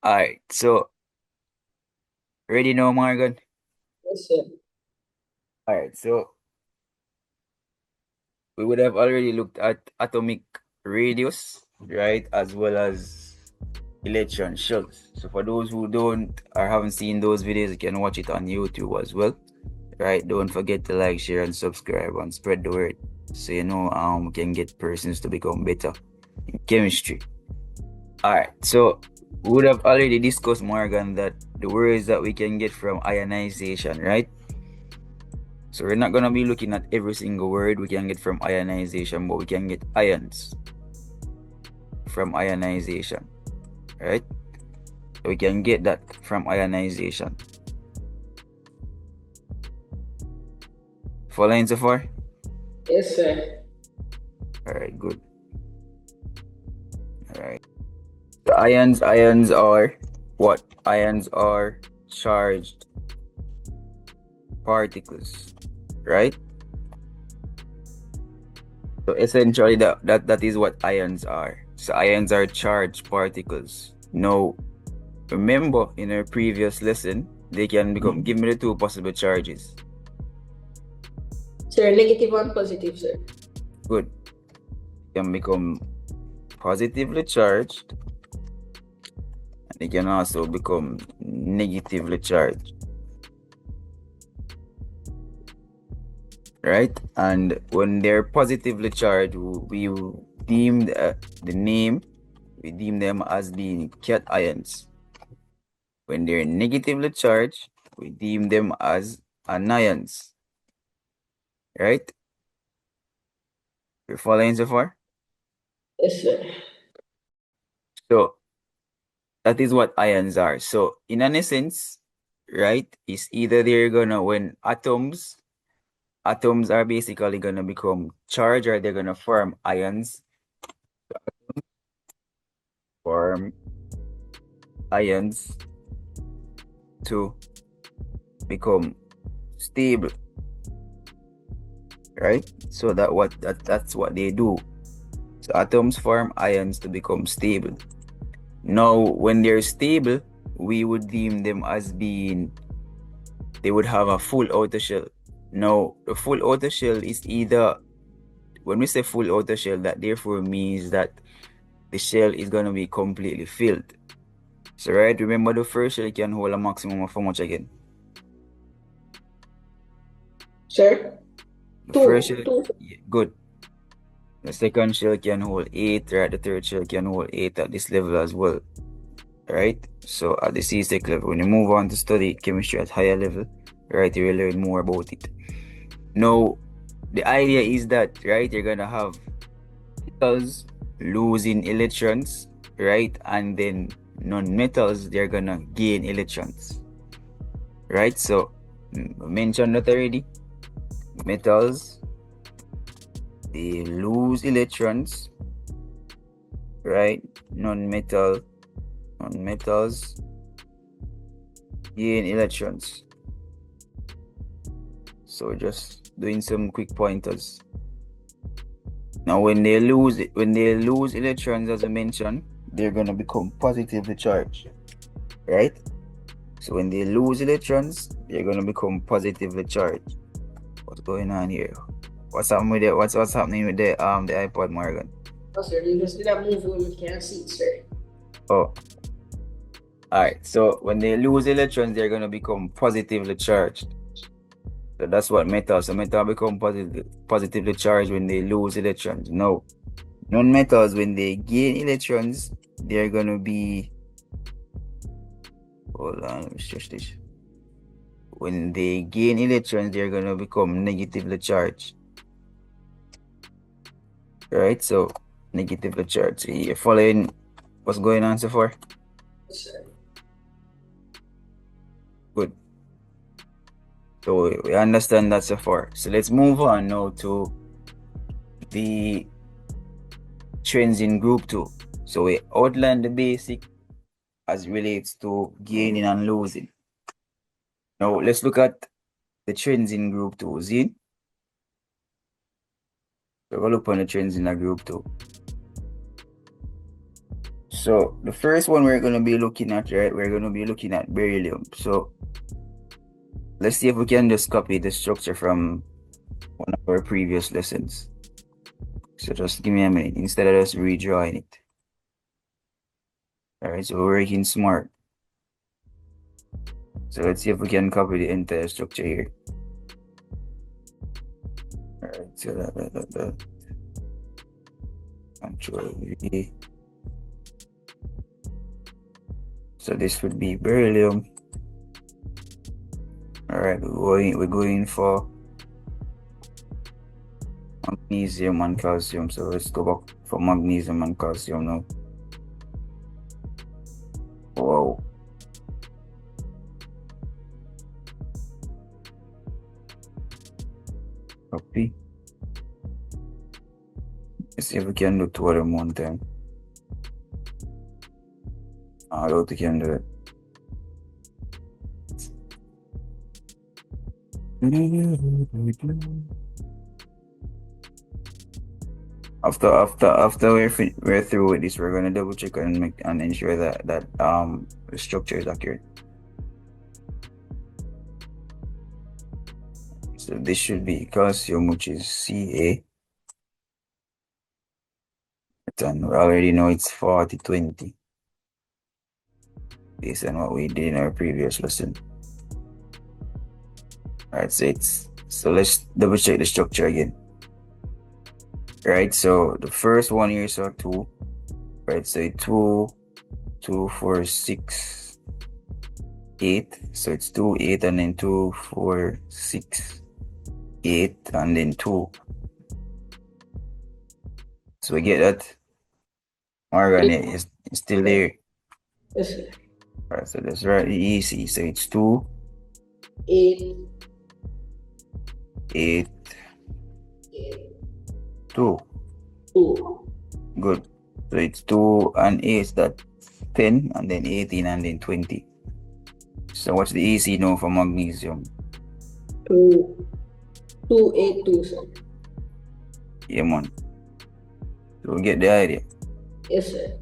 Alright, so ready now, Morgan? Yes, sir. Alright, so we would have already looked at atomic radius, right, as well as electron shells. So for those who don't or haven't seen those videos, you can watch it on YouTube as well. Right? Don't forget to like, share, and subscribe and spread the word. So we can get persons to become better in chemistry. Alright, so we would have already discussed, Morgan, that the words that we can get from ionization, right? So we're not gonna be looking at every single word we can get from ionization, but we can get ions from ionization, right? So we can get that from ionization. Following so far? Yes, sir. Alright, good. Alright. The ions are what? Ions are charged particles, right? So essentially that is what ions are. So ions are charged particles. Now, remember in our previous lesson, they can become, give me the two possible charges. Sir, negative and positive, sir. Good. Can become positively charged, and they can also become negatively charged. Right? And when they're positively charged, we deem the name, we deem them as being cations. When they're negatively charged, we deem them as anions. Right? You're following so far? Yes, sir. So that is what ions are. So in an essence, right, it's either they're gonna, when atoms are basically gonna become charged, or they're gonna form ions, form ions to become stable, right? So that's what they do. So atoms form ions to become stable. Now, when they're stable, we would deem them as being, they would have a full outer shell. Now, the full outer shell is either, when we say full outer shell, that therefore means that the shell is going to be completely filled. So, right, remember the first shell can hold a maximum of how much again? Sir? The first Two. shell, Two. yeah, good. The second shell can hold 8, right? The third shell can hold 8 at this level as well, right? So at the C-Sec level, when you move on to study chemistry at higher level, right, you will learn more about it. Now, the idea is that, right, you're gonna have metals losing electrons, right? And then non-metals, they're gonna gain electrons, right? So, I mentioned that already. Metals, they lose electrons, right? Non-metals gain electrons. So just doing some quick pointers. Now when they lose electrons, as I mentioned, they're gonna become positively charged, right? So when they lose electrons, they're gonna become positively charged. What's going on here? What's happening with it? What's happening with the iPod, Morgan? Oh, sir, you just did that move when you can't see, sir. Oh, all right. So when they lose electrons, they're gonna become positively charged. So that's what metals. So metal become positively charged when they lose electrons. No, non-metals, when they gain electrons, they're gonna be. Hold on, let me stretch this. When they gain electrons, they're gonna become negatively charged. Right? So negatively charged. So you're following what's going on so far? Yes, sir. Good. So we understand that so far. So let's move on now to the trends in group 2. So we outline the basic as relates to gaining and losing. Now let's look at the trends in group 2. Zine? So we'll look on the trends in a group 2. So the first one we're gonna be looking at, right? We're gonna be looking at beryllium. So let's see if we can just copy the structure from one of our previous lessons. So just give me a minute instead of just redrawing it. All right, so we're working smart. So let's see if we can copy the entire structure here. All right, so that. Control V. So this would be beryllium. All right, we're going for magnesium and calcium. So let's go back for magnesium and calcium now. Wow. Copy. Let's see if we can do two of them one time. I don't think we can do it. After we're through with this, we're gonna double check and ensure that the structure is accurate. So this should be calcium, which is Ca. And we already know it's 40-20 based on what we did in our previous lesson. Alright, so let's double check the structure again. Right, so the first one here is 2. Right, so 2, 2, 4, 6, 8. So it's 2, 8, and then 2, 4, 6, 8, and then 2. So we get that. Morgan is still there. Yes, sir. Alright, so that's right. Easy. So it's 2, 8, 8, 8, 2. 2. Good. So it's 2 and 8, that's 10, and then 18, and then 20. So what's the EC now for magnesium? 2, 2, 8, 2, sir. Yeah, man. So we get the idea. Yes, sir.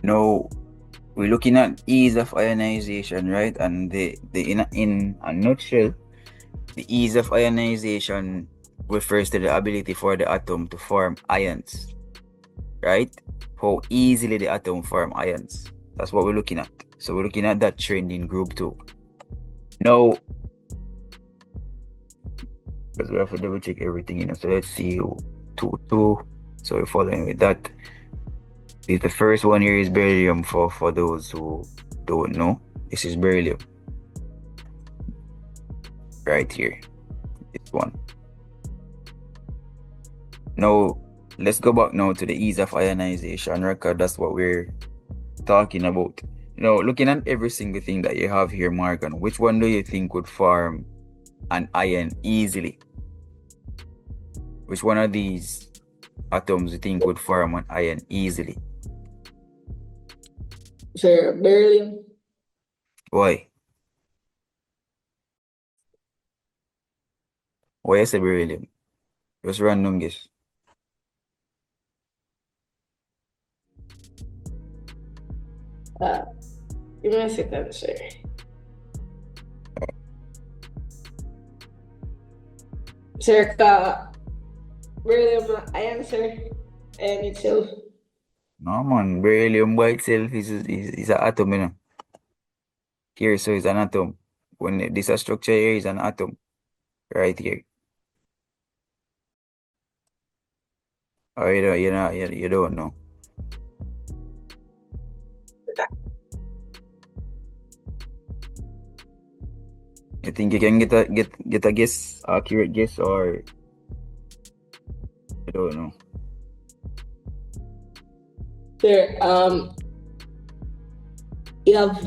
Now we're looking at ease of ionization, right? And in a nutshell, the ease of ionization refers to the ability for the atom to form ions, right? How easily the atom form ions. That's what we're looking at. So we're looking at that trend in group 2. Now, because we have to double check everything, so let's see 2, 2. So we're following with that. The first one here is beryllium for those who don't know. This is beryllium. Right here. This one. Now, let's go back now to the ease of ionization record. That's what we're talking about. Now, looking at every single thing that you have here, Morgan, which one do you think would form an ion easily? Which one of these atoms do you think would form an ion easily? Sir, beryllium. Why? Why is it beryllium? Just random guess. Give me a second, sir. Sir, beryllium ion, sir, and itself. No, man. Beryllium by itself is an atom, you know. Here, so it's an atom. When this structure here is an atom. Right here. Or you don't know. You think you can get a guess, accurate guess, or you don't know? Sir, you have,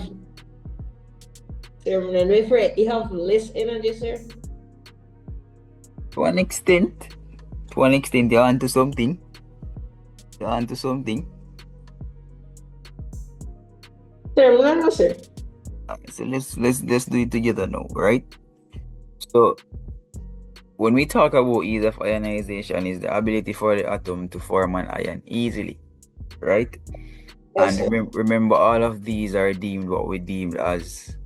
sir, wait for it. You have less energy, sir. To an extent, you're onto something. You're onto something. Sir, no, sir. So let's do it together now, right? So when we talk about ease of ionization, is the ability for the atom to form an ion easily, right? Yes, And sir. remember, all of these are deemed what we deemed as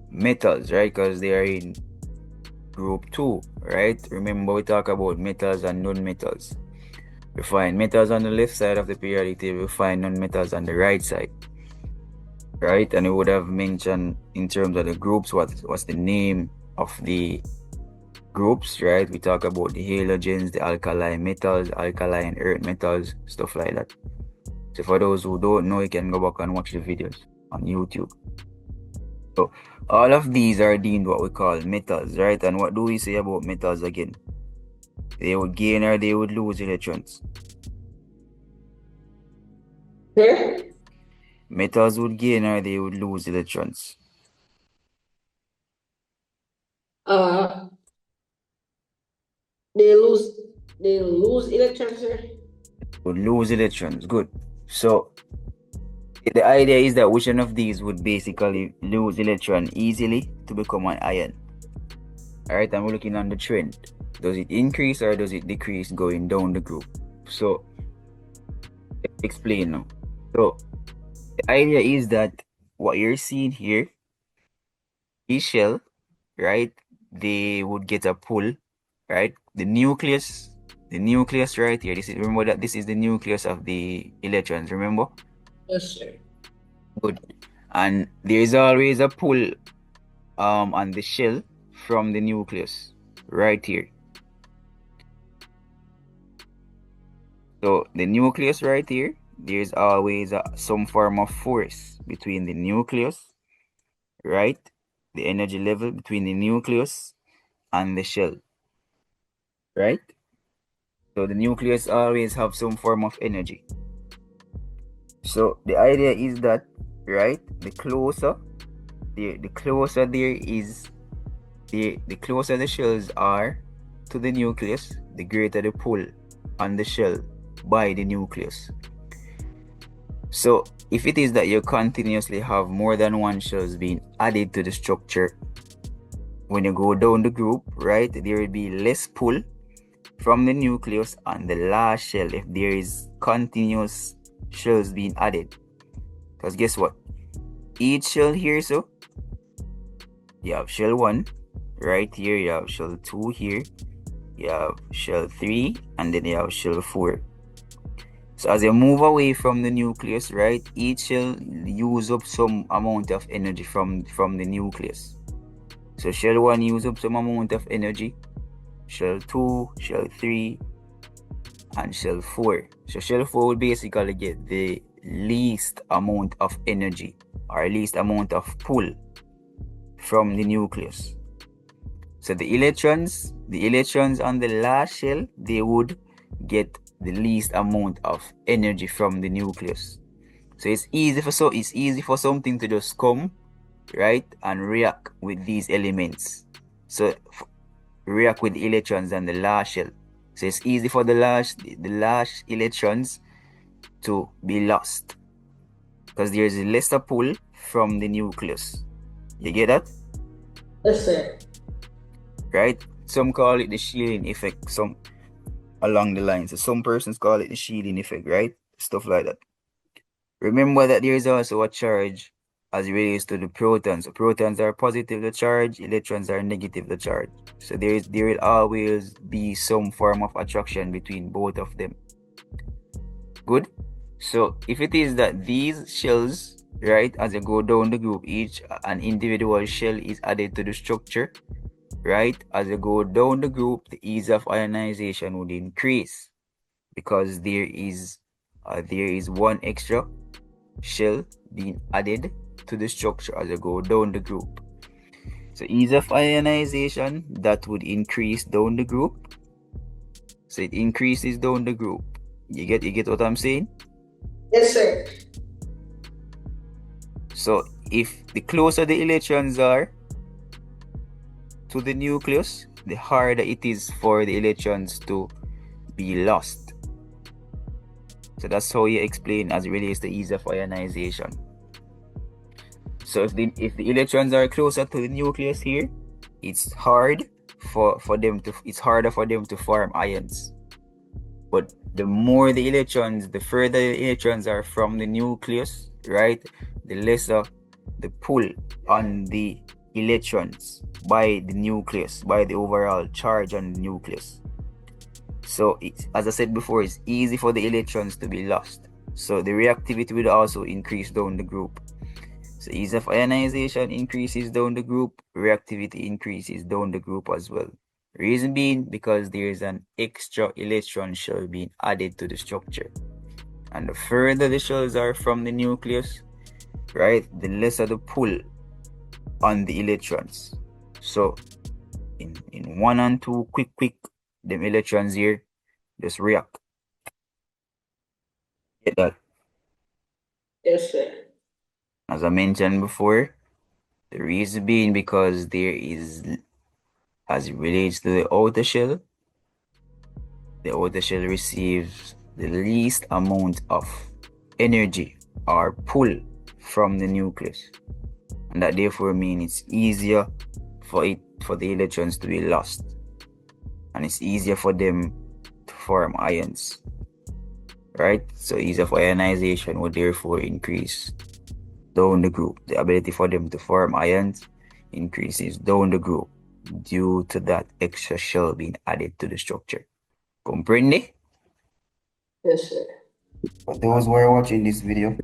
metals, right? Because they are in group 2, right? Remember, we talk about metals and non-metals. We find metals on the left side of the periodic table, we find non-metals on the right side, right? And we would have mentioned in terms of the groups what's the name of the groups, right? We talk about the halogens, the alkaline metals, alkaline earth metals, stuff like that. So for those who don't know, you can go back and watch the videos on YouTube. So all of these are deemed what we call metals, right? And what do we say about metals again? They would gain or they would lose electrons. Sir? Metals would gain or they would lose electrons. Uh, they lose they lose electrons, sir. Would lose electrons. Good. So the idea is that which one of these would basically lose electron easily to become an ion. Alright, and we're looking on the trend. Does it increase or does it decrease going down the group? So let's explain now. So the idea is that what you're seeing here, this shell, right? They would get a pull, right? The nucleus right here. This is, remember that this is the nucleus of the electrons, remember? Yes, sir. Good. And there is always a pull on the shell from the nucleus right here. So the nucleus right here, there's always some form of force between the nucleus, right? The energy level between the nucleus and the shell, right? So the nucleus always have some form of energy. So the idea is that, right, the closer there is, the closer the shells are to the nucleus, the greater the pull on the shell by the nucleus. So if it is that you continuously have more than one shells being added to the structure, when you go down the group, right, there will be less pull from the nucleus on the last shell if there is continuous shells being added. Because guess what? Each shell here, so you have shell 1 right here, you have shell 2 here, you have shell 3, and then you have shell 4. So as you move away from the nucleus, right, each shell use up some amount of energy from the nucleus. So shell 1 use up some amount of energy, shell 2, shell 3, and shell 4. So shell 4 will basically get the least amount of energy or least amount of pull from the nucleus. So the electrons on the last shell, they would get the least amount of energy from the nucleus. So it's easy for something to just come, right, and react with these elements. So react with the electrons on the last shell. So it's easy for the last electrons to be lost because there's a lesser pull from the nucleus. You get that? Yes, sir. Right? Some call it the shielding effect, some along the lines. So some persons call it the shielding effect, right? Stuff like that. Remember that there is also a charge as it relates to the protons. So protons are positively charged, electrons are negatively charged. So there will always be some form of attraction between both of them. Good. So if it is that these shells, right, as you go down the group, each an individual shell is added to the structure, right? As you go down the group, the ease of ionization would increase because there is one extra shell being added to the structure as you go down the group. So ease of ionization, that would increase down the group. So it increases down the group. You get what I'm saying? Yes, sir. So if the closer the electrons are to the nucleus, the harder it is for the electrons to be lost. So that's how you explain as it relates to ease of ionization. So if the electrons are closer to the nucleus here, it's harder for them to form ions. But the more the electrons, the further the electrons are from the nucleus, right, the lesser the pull on the electrons by the nucleus, by the overall charge on the nucleus. So as I said before, it's easy for the electrons to be lost. So the reactivity will also increase down the group. So ease of ionization increases down the group, reactivity increases down the group as well. Reason being because there is an extra electron shell being added to the structure. And the further the shells are from the nucleus, right, the lesser the pull on the electrons. So in 1 and 2, quick, them electrons here just react. Get that? Yes, sir. As I mentioned before, the reason being because there is, as it relates to the outer shell receives the least amount of energy or pull from the nucleus. And that therefore means it's easier for the electrons to be lost. And it's easier for them to form ions. Right? So easier for ionization would therefore increase down the group. The ability for them to form ions increases down the group due to that extra shell being added to the structure. Comprende? Yes, sir. For those who are watching this video,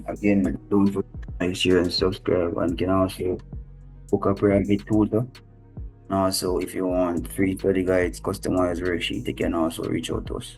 again, don't forget to like, share, and subscribe, and can also book a private tutor. Also, if you want free study guides, customized worksheet, you can also reach out to us.